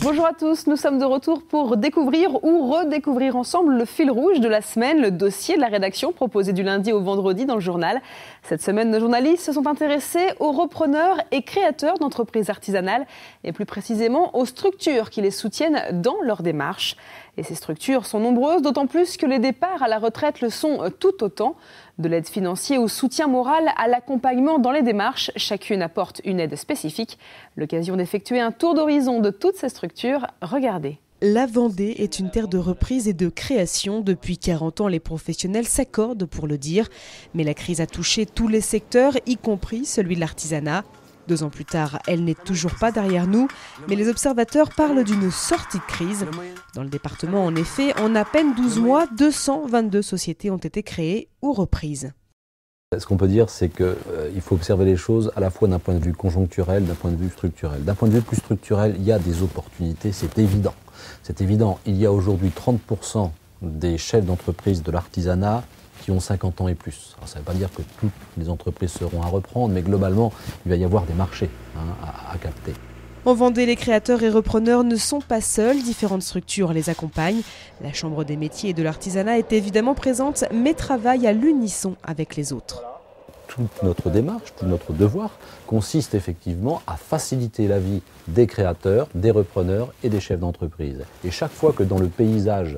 Bonjour à tous, nous sommes de retour pour découvrir ou redécouvrir ensemble le fil rouge de la semaine, le dossier de la rédaction proposé du lundi au vendredi dans le journal. Cette semaine, nos journalistes se sont intéressés aux repreneurs et créateurs d'entreprises artisanales et plus précisément aux structures qui les soutiennent dans leur démarche. Et ces structures sont nombreuses, d'autant plus que les départs à la retraite le sont tout autant. De l'aide financière au soutien moral à l'accompagnement dans les démarches, chacune apporte une aide spécifique. L'occasion d'effectuer un tour d'horizon de toutes ces structures, regardez. La Vendée est une terre de reprise et de création. Depuis 40 ans, les professionnels s'accordent pour le dire. Mais la crise a touché tous les secteurs, y compris celui de l'artisanat. 2 ans plus tard, elle n'est toujours pas derrière nous, mais les observateurs parlent d'une sortie de crise. Dans le département, en effet, en à peine 12 mois, 222 sociétés ont été créées ou reprises. Ce qu'on peut dire, c'est qu'il faut observer les choses à la fois d'un point de vue conjoncturel, d'un point de vue structurel. D'un point de vue plus structurel, il y a des opportunités, c'est évident. C'est évident, il y a aujourd'hui 30% des chefs d'entreprise de l'artisanat qui ont 50 ans et plus. Alors, ça ne veut pas dire que toutes les entreprises seront à reprendre, mais globalement, il va y avoir des marchés à capter. En Vendée, les créateurs et repreneurs ne sont pas seuls, différentes structures les accompagnent. La Chambre des métiers et de l'artisanat est évidemment présente, mais travaille à l'unisson avec les autres. Toute notre démarche, tout notre devoir consiste effectivement à faciliter la vie des créateurs, des repreneurs et des chefs d'entreprise. Et chaque fois que dans le paysage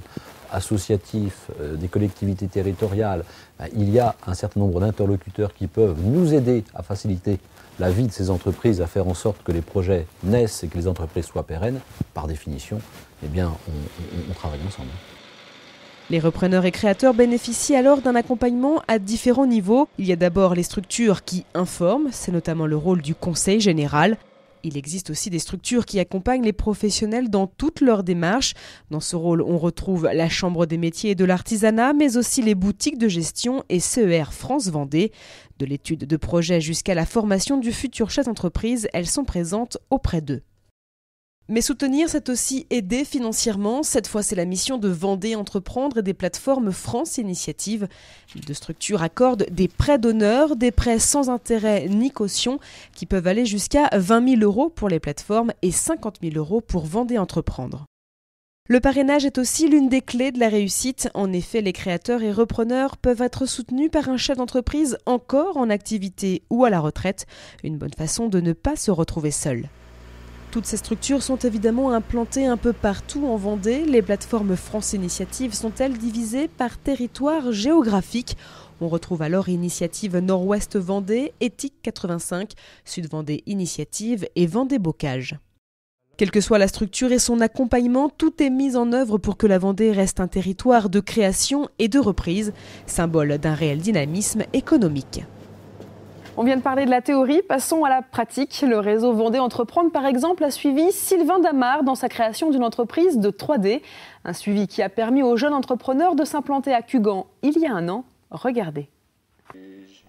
associatif des collectivités territoriales, il y a un certain nombre d'interlocuteurs qui peuvent nous aider à faciliter la vie de ces entreprises, à faire en sorte que les projets naissent et que les entreprises soient pérennes, par définition, eh bien, on travaille ensemble. Les repreneurs et créateurs bénéficient alors d'un accompagnement à différents niveaux. Il y a d'abord les structures qui informent, c'est notamment le rôle du conseil général. Il existe aussi des structures qui accompagnent les professionnels dans toutes leurs démarches. Dans ce rôle, on retrouve la Chambre des métiers et de l'artisanat, mais aussi les boutiques de gestion et CER France Vendée. De l'étude de projet jusqu'à la formation du futur chef d'entreprise, elles sont présentes auprès d'eux. Mais soutenir, c'est aussi aider financièrement. Cette fois, c'est la mission de Vendée Entreprendre et des plateformes France Initiative. Les 2 structures accordent des prêts d'honneur, des prêts sans intérêt ni caution, qui peuvent aller jusqu'à 20 000 € pour les plateformes et 50 000 € pour Vendée Entreprendre. Le parrainage est aussi l'une des clés de la réussite. En effet, les créateurs et repreneurs peuvent être soutenus par un chef d'entreprise encore en activité ou à la retraite. Une bonne façon de ne pas se retrouver seul. Toutes ces structures sont évidemment implantées un peu partout en Vendée. Les plateformes France Initiative sont-elles divisées par territoire géographique ? On retrouve alors Initiative Nord-Ouest Vendée, Éthique 85, Sud Vendée Initiative et Vendée Bocage. Quelle que soit la structure et son accompagnement, tout est mis en œuvre pour que la Vendée reste un territoire de création et de reprise, symbole d'un réel dynamisme économique. On vient de parler de la théorie, passons à la pratique. Le réseau Vendée Entreprendre, par exemple, a suivi Sylvain Damar dans sa création d'une entreprise de 3D. Un suivi qui a permis aux jeunes entrepreneurs de s'implanter à Cugan il y a 1 an. Regardez.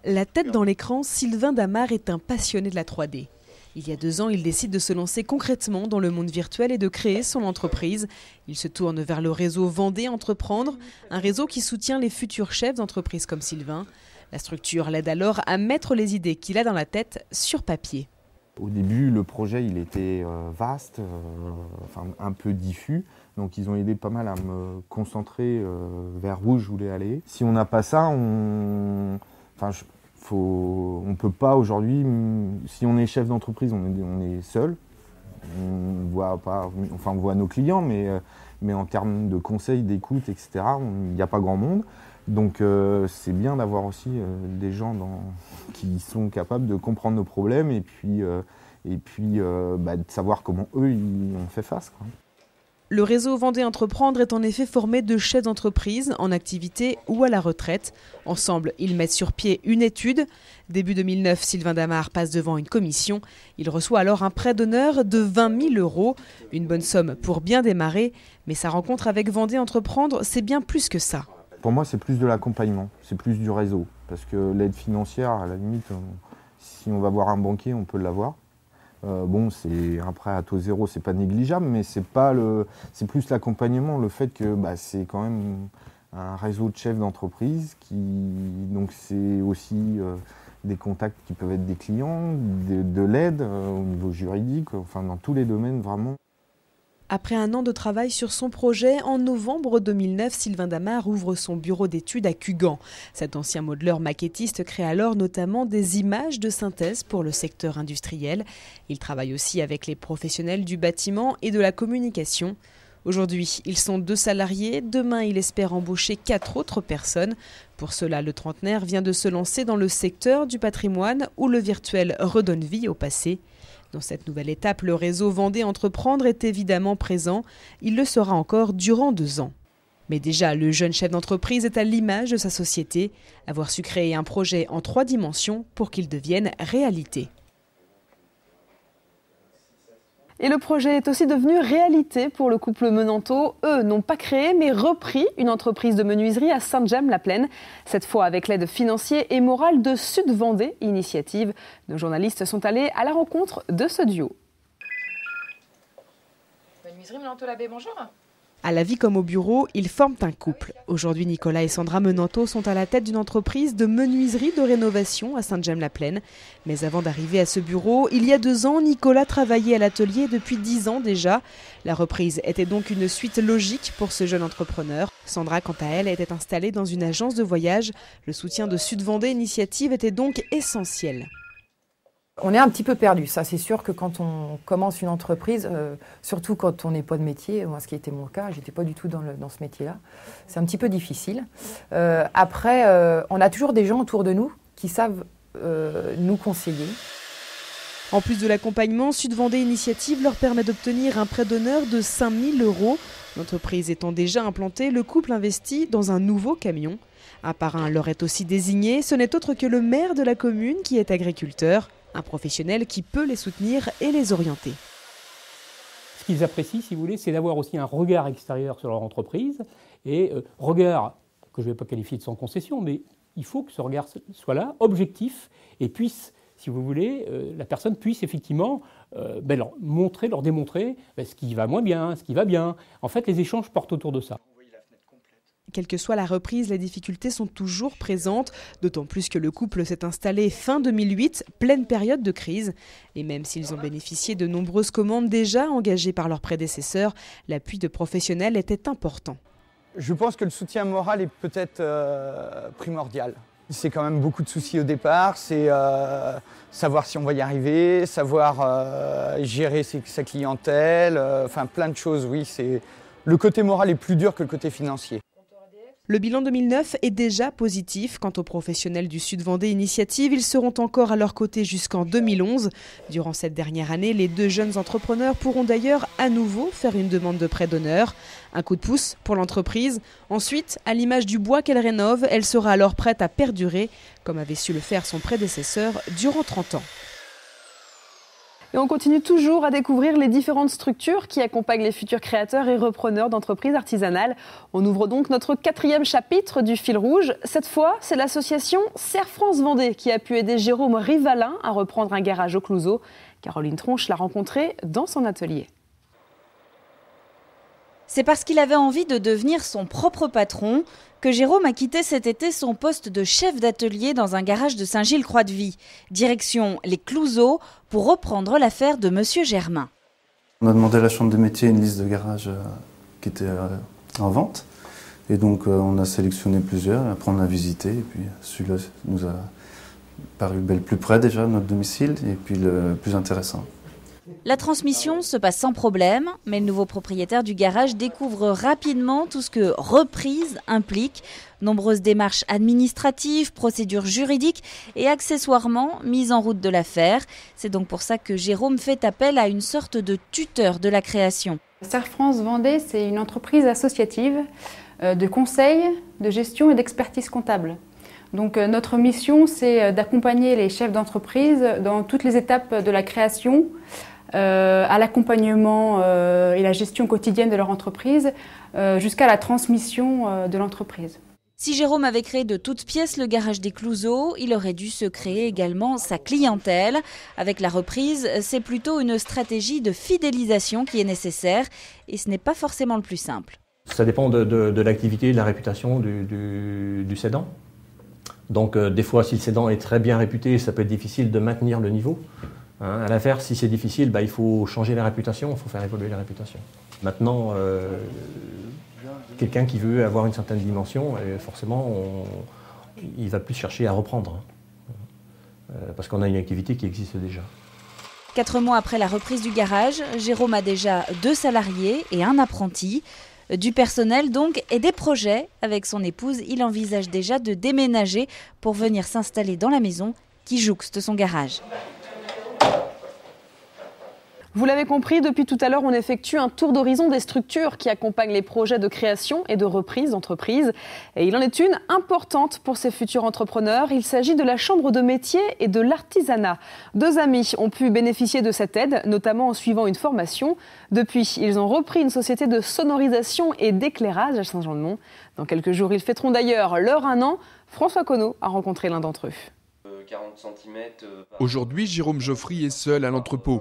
La tête dans l'écran, Sylvain Damar est un passionné de la 3D. Il y a 2 ans, il décide de se lancer concrètement dans le monde virtuel et de créer son entreprise. Il se tourne vers le réseau Vendée Entreprendre, un réseau qui soutient les futurs chefs d'entreprise comme Sylvain. La structure l'aide alors à mettre les idées qu'il a dans la tête sur papier. Au début, le projet il était vaste, un peu diffus. Donc ils ont aidé pas mal à me concentrer vers où je voulais aller. Si on n'a pas ça, on peut pas aujourd'hui. Si on est chef d'entreprise, on est seul. On voit pas, on voit nos clients, mais en termes de conseils, d'écoute, etc., il n'y a pas grand monde. Donc c'est bien d'avoir aussi des gens qui sont capables de comprendre nos problèmes et puis de savoir comment eux ils ont fait face, quoi. Le réseau Vendée Entreprendre est en effet formé de chefs d'entreprise en activité ou à la retraite. Ensemble, ils mettent sur pied une étude. Début 2009, Sylvain Damar passe devant une commission. Il reçoit alors un prêt d'honneur de 20 000 €. Une bonne somme pour bien démarrer. Mais sa rencontre avec Vendée Entreprendre, c'est bien plus que ça. Pour moi, c'est plus de l'accompagnement, c'est plus du réseau. Parce que l'aide financière, à la limite, si on va voir un banquier, on peut l'avoir. C'est un prêt à taux zéro, c'est pas négligeable, mais c'est plus l'accompagnement, le fait que c'est quand même un réseau de chefs d'entreprise donc c'est aussi des contacts qui peuvent être des clients, de l'aide au niveau juridique, dans tous les domaines vraiment. Après un an de travail sur son projet, en novembre 2009, Sylvain Damar ouvre son bureau d'études à Cugand. Cet ancien modeleur maquettiste crée alors notamment des images de synthèse pour le secteur industriel. Il travaille aussi avec les professionnels du bâtiment et de la communication. Aujourd'hui, ils sont 2 salariés. Demain, il espère embaucher 4 autres personnes. Pour cela, le trentenaire vient de se lancer dans le secteur du patrimoine où le virtuel redonne vie au passé. Dans cette nouvelle étape, le réseau Vendée Entreprendre est évidemment présent. Il le sera encore durant 2 ans. Mais déjà, le jeune chef d'entreprise est à l'image de sa société, avoir su créer un projet en 3 dimensions pour qu'il devienne réalité. Et le projet est aussi devenu réalité pour le couple Menanto. Eux n'ont pas créé mais repris une entreprise de menuiserie à Saint-James-la-Plaine. Cette fois avec l'aide financière et morale de Sud Vendée Initiative. Nos journalistes sont allés à la rencontre de ce duo. Menuiserie Menanto-Labbé, bonjour. À la vie comme au bureau, ils forment un couple. Aujourd'hui, Nicolas et Sandra Menanto sont à la tête d'une entreprise de menuiserie de rénovation à Saint-James-la-Plaine. Mais avant d'arriver à ce bureau, il y a 2 ans, Nicolas travaillait à l'atelier depuis 10 ans déjà. La reprise était donc une suite logique pour ce jeune entrepreneur. Sandra, quant à elle, était installée dans une agence de voyage. Le soutien de Sud Vendée Initiative était donc essentiel. On est un petit peu perdu, ça c'est sûr que quand on commence une entreprise, surtout quand on n'est pas de métier, moi ce qui était mon cas, j'étais pas du tout dans ce métier-là, c'est un petit peu difficile. Après, on a toujours des gens autour de nous qui savent nous conseiller. En plus de l'accompagnement, Sud Vendée Initiative leur permet d'obtenir un prêt d'honneur de 5 000 €. L'entreprise étant déjà implantée, le couple investit dans un nouveau camion. Un parrain leur est aussi désigné, ce n'est autre que le maire de la commune qui est agriculteur. Un professionnel qui peut les soutenir et les orienter. Ce qu'ils apprécient, si vous voulez, c'est d'avoir aussi un regard extérieur sur leur entreprise. Et regard que je ne vais pas qualifier de sans concession, mais il faut que ce regard soit là, objectif, et puisse, si vous voulez, la personne puisse effectivement leur montrer, leur démontrer ce qui va moins bien, ce qui va bien. En fait, les échanges portent autour de ça. Quelle que soit la reprise, les difficultés sont toujours présentes, d'autant plus que le couple s'est installé fin 2008, pleine période de crise. Et même s'ils ont bénéficié de nombreuses commandes déjà engagées par leurs prédécesseurs, l'appui de professionnels était important. Je pense que le soutien moral est peut-être primordial. C'est quand même beaucoup de soucis au départ, c'est savoir si on va y arriver, savoir gérer sa clientèle, enfin plein de choses, oui. Le côté moral est plus dur que le côté financier. Le bilan 2009 est déjà positif. Quant aux professionnels du Sud Vendée Initiative, ils seront encore à leur côté jusqu'en 2011. Durant cette dernière année, les 2 jeunes entrepreneurs pourront d'ailleurs à nouveau faire une demande de prêt d'honneur. Un coup de pouce pour l'entreprise. Ensuite, à l'image du bois qu'elle rénove, elle sera alors prête à perdurer, comme avait su le faire son prédécesseur durant 30 ans. Et on continue toujours à découvrir les différentes structures qui accompagnent les futurs créateurs et repreneurs d'entreprises artisanales. On ouvre donc notre 4e chapitre du fil rouge. Cette fois, c'est l'association Serre France Vendée qui a pu aider Jérôme Rivalin à reprendre un garage au Clouseau. Caroline Tronche l'a rencontré dans son atelier. C'est parce qu'il avait envie de devenir son propre patron que Jérôme a quitté cet été son poste de chef d'atelier dans un garage de Saint-Gilles-Croix-de-Vie. Direction les Clouseaux pour reprendre l'affaire de Monsieur Germain. On a demandé à la Chambre des métiers une liste de garages qui était en vente. Et donc on a sélectionné plusieurs, après on a visité. Et puis celui-là nous a paru le plus près déjà de notre domicile et puis le plus intéressant. La transmission se passe sans problème, mais le nouveau propriétaire du garage découvre rapidement tout ce que reprise implique. Nombreuses démarches administratives, procédures juridiques et accessoirement mise en route de l'affaire. C'est donc pour ça que Jérôme fait appel à une sorte de tuteur de la création. Serre France Vendée, c'est une entreprise associative de conseil, de gestion et d'expertise comptable. Donc notre mission, c'est d'accompagner les chefs d'entreprise dans toutes les étapes de la création, à l'accompagnement et la gestion quotidienne de leur entreprise, jusqu'à la transmission de l'entreprise. Si Jérôme avait créé de toutes pièces le garage des Clouseaux, il aurait dû se créer également sa clientèle. Avec la reprise, c'est plutôt une stratégie de fidélisation qui est nécessaire et ce n'est pas forcément le plus simple. Ça dépend de l'activité et de la réputation du cédant. Donc des fois, si le cédant est très bien réputé, ça peut être difficile de maintenir le niveau. À l'inverse, si c'est difficile, il faut changer la réputation, il faut faire évoluer la réputation. Maintenant, quelqu'un qui veut avoir une certaine dimension, forcément, il va plus chercher à reprendre. Parce qu'on a une activité qui existe déjà. 4 mois après la reprise du garage, Jérôme a déjà 2 salariés et un apprenti. Du personnel donc et des projets. Avec son épouse, il envisage déjà de déménager pour venir s'installer dans la maison qui jouxte son garage. Vous l'avez compris, depuis tout à l'heure, on effectue un tour d'horizon des structures qui accompagnent les projets de création et de reprise d'entreprise. Et il en est une importante pour ces futurs entrepreneurs. Il s'agit de la Chambre de métier et de l'artisanat. 2 amis ont pu bénéficier de cette aide, notamment en suivant une formation. Depuis, ils ont repris une société de sonorisation et d'éclairage à Saint-Jean-de-Mont. Dans quelques jours, ils fêteront d'ailleurs leur 1 an. François Conneau a rencontré l'un d'entre eux. 40 cm. Aujourd'hui, Jérôme Geoffry est seul à l'entrepôt.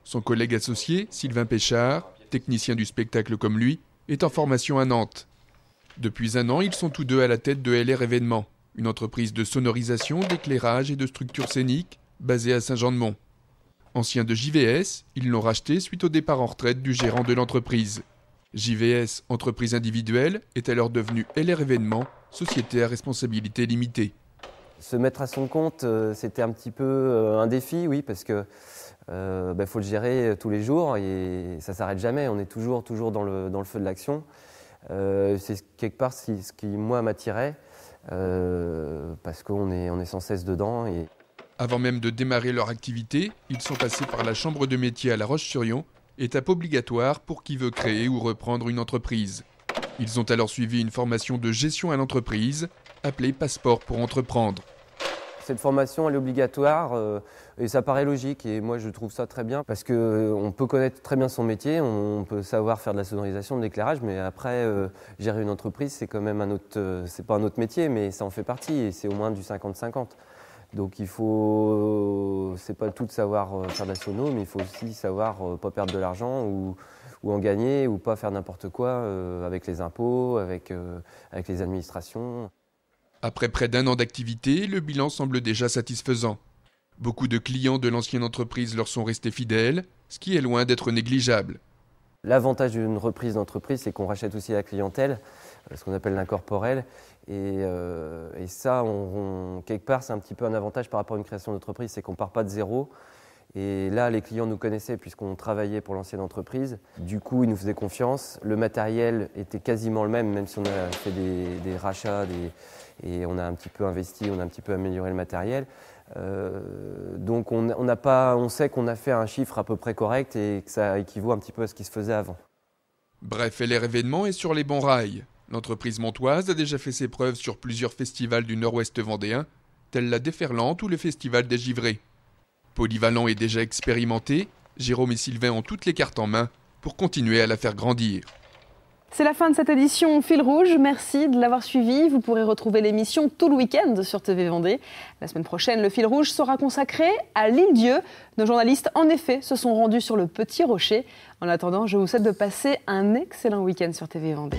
Son collègue associé, Sylvain Péchard, technicien du spectacle comme lui, est en formation à Nantes. Depuis 1 an, ils sont tous deux à la tête de LR Événements, une entreprise de sonorisation, d'éclairage et de structures scéniques basée à Saint-Jean-de-Mont. Anciens de JVS, ils l'ont racheté suite au départ en retraite du gérant de l'entreprise. JVS, entreprise individuelle, est alors devenue LR Événements, société à responsabilité limitée. Se mettre à son compte, c'était un petit peu un défi, oui, parce que faut le gérer tous les jours et ça ne s'arrête jamais. On est toujours dans le feu de l'action. C'est quelque part ce qui moi, m'attirait, parce qu'on est sans cesse dedans. Et... Avant même de démarrer leur activité, ils sont passés par la Chambre de métier à La Roche-sur-Yon, étape obligatoire pour qui veut créer ou reprendre une entreprise. Ils ont alors suivi une formation de gestion à l'entreprise, appelée Passeport pour entreprendre. Cette formation, elle est obligatoire et ça paraît logique et moi je trouve ça très bien parce qu'on peut connaître très bien son métier, on peut savoir faire de la sonorisation, de l'éclairage, mais après gérer une entreprise c'est quand même c'est pas un autre métier mais ça en fait partie et c'est au moins du 50-50. Donc c'est pas tout de savoir faire de la sono, mais il faut aussi savoir pas perdre de l'argent ou en gagner ou pas faire n'importe quoi avec les impôts, avec les administrations. Après près d'1 an d'activité, le bilan semble déjà satisfaisant. Beaucoup de clients de l'ancienne entreprise leur sont restés fidèles, ce qui est loin d'être négligeable. L'avantage d'une reprise d'entreprise, c'est qu'on rachète aussi la clientèle, ce qu'on appelle l'incorporel. Et ça, quelque part, c'est un petit peu un avantage par rapport à une création d'entreprise, c'est qu'on ne part pas de zéro. Et là, les clients nous connaissaient puisqu'on travaillait pour l'ancienne entreprise. Du coup, ils nous faisaient confiance. Le matériel était quasiment le même si on a fait des rachats et on a un petit peu investi, on a un petit peu amélioré le matériel. Donc on sait qu'on a fait un chiffre à peu près correct et que ça équivaut un petit peu à ce qui se faisait avant. Bref, LR Événements est sur les bons rails. L'entreprise montoise a déjà fait ses preuves sur plusieurs festivals du nord-ouest vendéen, tels la Déferlante ou le Festival des Givrés. Polyvalent et déjà expérimenté, Jérôme et Sylvain ont toutes les cartes en main pour continuer à la faire grandir. C'est la fin de cette édition Fil Rouge. Merci de l'avoir suivi. Vous pourrez retrouver l'émission tout le week-end sur TV Vendée. La semaine prochaine, le Fil Rouge sera consacré à l'Île-Dieu. Nos journalistes, en effet, se sont rendus sur le Petit Rocher. En attendant, je vous souhaite de passer un excellent week-end sur TV Vendée.